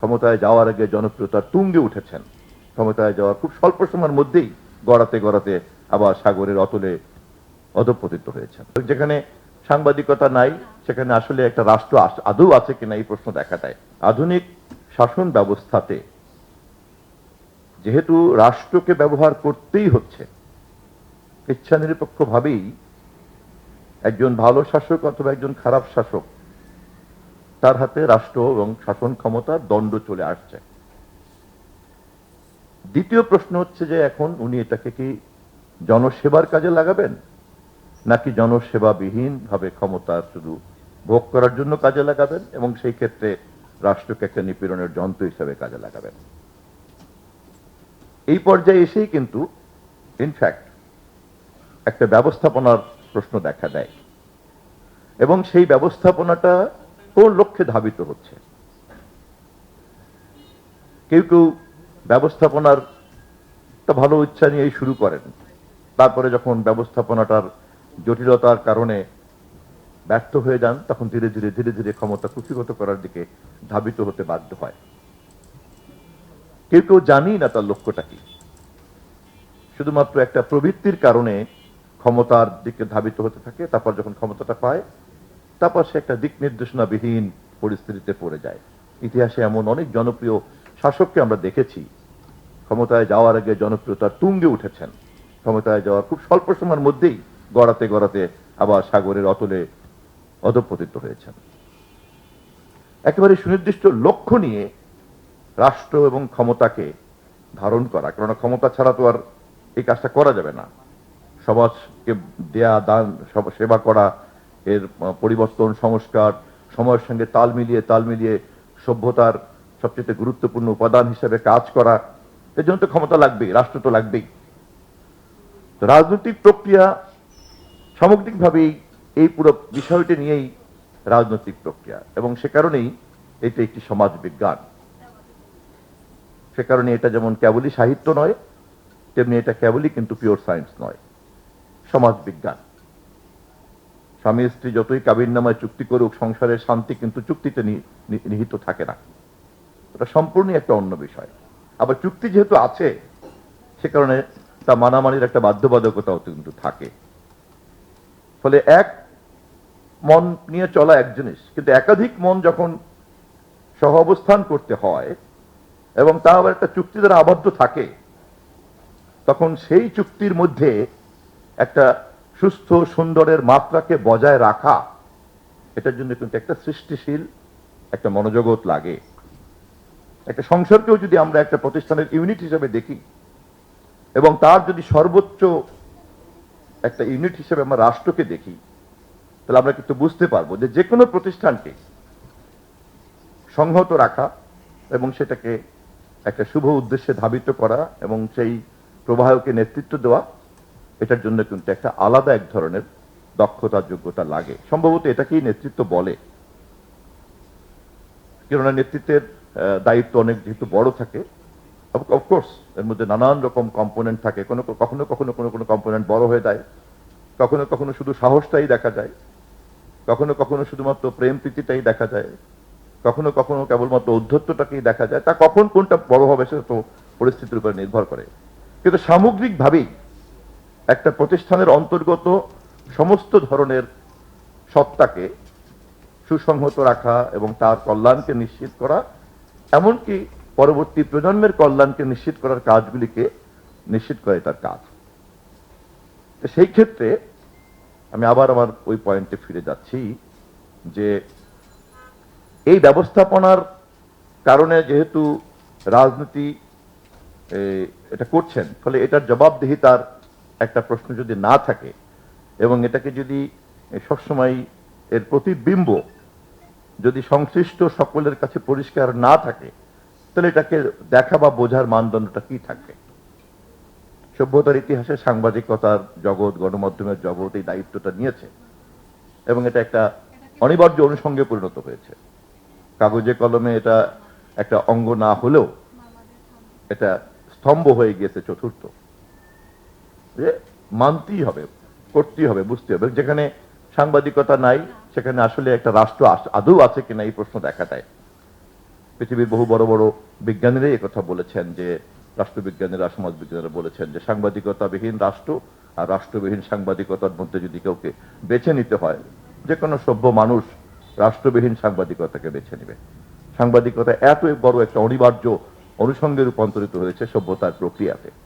ক্ষমতায় যাওয়ার আগে জনপ্রিয়তার তুঙ্গে উঠেছেন, ক্ষমতায় যাওয়ার খুব স্বল্প সময়ের মধ্যেই গড়াতে গড়াতে আবার সাগরের অতলে অধঃপতিত হয়েছেন। যেখানে সাংবাদিকতা নাই, সেখানে আসলে একটা রাষ্ট্র আদৌ আছে কিনা এই প্রশ্ন দেখা দেয়। আধুনিক শাসন ব্যবস্থাতে যেহেতু রাষ্ট্রকে ব্যবহার করতেই হচ্ছে, ইচ্ছা নিরপেক্ষভাবেই একজন ভালো শাসক অথবা একজন খারাপ শাসক তার হাতে রাষ্ট্র এবং শাসন ক্ষমতার দণ্ড চলে আসছে। দ্বিতীয় প্রশ্ন হচ্ছে যে এখন উনি এটাকে কি জনসেবার কাজে লাগাবেন, নাকি জনসেবাবিহীন ভাবে ক্ষমতার শুধু ভোগ করার জন্য কাজে লাগাবেন এবং সেই ক্ষেত্রে রাষ্ট্রকে একটা নিপীড়নের যন্ত্র হিসাবে কাজে লাগাবেন। এই পর্যায়ে এসেই কিন্তু ইনফ্যাক্ট একটা ব্যবস্থাপনার প্রশ্ন দেখা দেয় এবং সেই ব্যবস্থাপনাটা কোন লক্ষ্যে ধাবিত হচ্ছে। কেউ কেউ ব্যবস্থাপনার একটা ভালো ইচ্ছা নিয়েই শুরু করেন, তারপরে যখন ব্যবস্থাপনাটার জটিলতার কারণে ব্যর্থ হয়ে যান তখন ধীরে ধীরে ধীরে ধীরে ক্ষমতা কুক্ষিগত করার দিকে ধাবিত হতে বাধ্য হয়। কেউ কেউ জানি না তার লক্ষ্যটা কি, শুধুমাত্র একটা প্রবৃত্তির কারণে ক্ষমতার দিকে ধাবিত হতে থাকে, তারপর যখন ক্ষমতাটা পায় তারপর সে একটা দিক নির্দেশনাবিহীন পরিস্থিতিতে পড়ে যায়। ইতিহাসে এমন অনেক জনপ্রিয় শাসককে আমরা দেখেছি ক্ষমতায় যাওয়ার আগে জনপ্রিয়তার তুঙ্গে উঠেছেন, ক্ষমতায় যাওয়ার খুব স্বল্প সময়ের মধ্যেই গড়াতে গড়াতে আবার সাগরের অতলে অধঃপতিত হয়েছেন। একেবারে সুনির্দিষ্ট লক্ষ্য নিয়ে রাষ্ট্র এবং ক্ষমতাকে ধারণ করা, কেননা ক্ষমতা ছাড়া তো আর এই কাজটা করা যাবে না। সমাজকে দেয়া দান, সেবা করা, এর পরিবর্তন সংস্কার, সময়ের সঙ্গে তাল মিলিয়ে সভ্যতার সবচেয়ে গুরুত্বপূর্ণ উপাদান হিসেবে কাজ করা, এর জন্য তো ক্ষমতা লাগবেই, রাষ্ট্র তো লাগবেই। তো রাজনৈতিক প্রক্রিয়া সামগ্রিকভাবেই এই পুরো বিষয়টি নিয়েই রাজনৈতিক প্রক্রিয়া, এবং সে কারণেই এটি একটি সমাজ বিজ্ঞান। সে কারণে এটা যেমন কেবলই সাহিত্য নয়, তেমনি এটা কেবলই কিন্তু পিওর সায়েন্স নয়, সমাজ বিজ্ঞান। স্বামী স্ত্রী যতই কাবিননামায় চুক্তি করুক, সংসারের শান্তি কিন্তু চুক্তিতে নিহিত থাকে না, এটা সম্পূর্ণই একটা অন্য বিষয়। আবার চুক্তি যেহেতু আছে সে কারণে তা মানামানির একটা বাধ্যবাধকতাও কিন্তু থাকে। ফলে এক মন নিয়ে চলা এক জিনিস, কিন্তু একাধিক মন যখন সহ অবস্থান করতে হয় এবং তা আবার একটা চুক্তি দ্বারা আবদ্ধ থাকে, তখন সেই চুক্তির মধ্যে একটা সুস্থ সুন্দরের মাত্রাকে বজায় রাখা, এটার জন্য কিন্তু একটা সৃষ্টিশীল একটা মনোজগৎ লাগে। একটা সংসারকেও যদি আমরা একটা প্রতিষ্ঠানের ইউনিট হিসেবে দেখি এবং তার যদি সর্বোচ্চ একটা ইউনিট হিসেবে আমরা রাষ্ট্রকে দেখি, তাহলে আমরা কিন্তু বুঝতে পারবো যে যে কোনো প্রতিষ্ঠানকে সংহত রাখা এবং সেটাকে একটা শুভ উদ্দেশ্যে ধাবিত করা এবং সেই প্রবাহকে নেতৃত্ব দেওয়া, এটার জন্য কিন্তু একটা আলাদা এক ধরনের দক্ষতা যোগ্যতা লাগে। সম্ভবত এটাকেই নেতৃত্ব বলে, কেননা নেতৃত্বের দায়িত্ব অনেক যেহেতু বড় থাকে, অফকোর্স এর মধ্যে নানান রকম কম্পোনেন্ট থাকে, কখনো কখনো কোনো কম্পোনেন্ট বড় হয়ে যায়, কখনো কখনো শুধু সাহসটাই দেখা যায়, কখনো কখনো শুধুমাত্র প্রেম প্রীতিটাই দেখা যায়, কখনো কখনো কেবলমাত্র ঔদ্ধত্যটাকেই দেখা যায়। তা কখন কোনটা বড় হবে সেটা তো পরিস্থিতির উপর নির্ভর করে, কিন্তু সামগ্রিকভাবেই একটা প্রতিষ্ঠানের অন্তর্গত সমস্ত ধরনের সত্তাকে সুসংহত রাখা এবং তার কল্যাণকে নিশ্চিত করা, এমনকি পরবর্তী প্রজন্মের কল্যাণকে নিশ্চিত করার কাজগুলিকে নিশ্চিত করে তার কাজ। সেই ক্ষেত্রে আমি আবার আমার ওই পয়েন্টে ফিরে যাচ্ছি যে এই ব্যবস্থাপনার কারণে যেহেতু রাজনীতি এটা করছেন, ফলে এটার জবাবদিহিতার একটা প্রশ্ন যদি না থাকে এবং এটাকে যদি সবসময় এর প্রতিবিম্ব যদি সংশ্লিষ্ট সকলের কাছে পরিষ্কার না থাকে, তাহলে এটাকে দেখা বা বোঝার মানদণ্ডটা কি থাকবে। সভ্যতার ইতিহাসে সাংবাদিকতার জগৎ, গণমাধ্যমের জগৎ এই দায়িত্বটা নিয়েছে এবং এটা একটা অনিবার্য অনুষঙ্গে পরিণত হয়েছে। কাগজে কলমে এটা একটা অঙ্গ না হলেও এটা স্তম্ভ হয়ে গিয়েছে চতুর্থ, যে মানতেই হবে, করতেই হবে, বুঝতে হবে। যেখানে সাংবাদিকতা নাই সেখানে আসলে একটা রাষ্ট্র আদৌ আছে কিনা এই প্রশ্ন দেখা দেয়। পৃথিবীর বহু বড় বড় বিজ্ঞানীরাই একথা বলেছেন যে রাষ্ট্রবিজ্ঞানীরা সমাজবিজ্ঞানীরা বলেছেন যে সাংবাদিকতাবিহীন রাষ্ট্র আর রাষ্ট্রবিহীন সাংবাদিকতার মধ্যে যদি কাউকে বেছে নিতে হয়, যে কোনো সভ্য মানুষ রাষ্ট্রবিহীন সাংবাদিকতাকে বেছে নেবে। সাংবাদিকতা এত বড় একটা অনিবার্য অনুষঙ্গে রূপান্তরিত হয়েছে সভ্যতার প্রক্রিয়াতে।